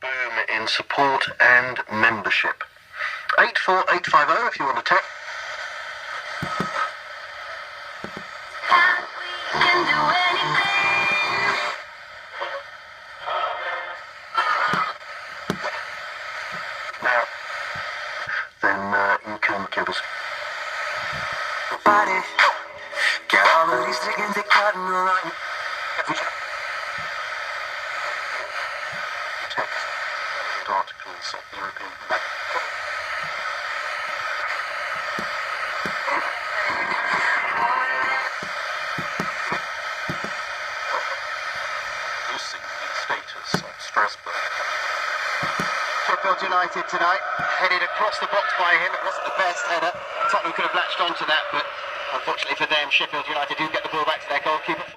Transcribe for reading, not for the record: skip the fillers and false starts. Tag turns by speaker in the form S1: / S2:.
S1: Boom in support and membership. 84850 if you want to text. Now, then you can give us.
S2: Body, get all of these chickens that cutting around.
S1: Text articles of the European. Losing the status of Strasbourg.
S3: Sheffield United tonight, headed across the box by him. It wasn't the best header. Tottenham could have latched onto that, but unfortunately for them, Sheffield United do get the ball back to their goalkeeper.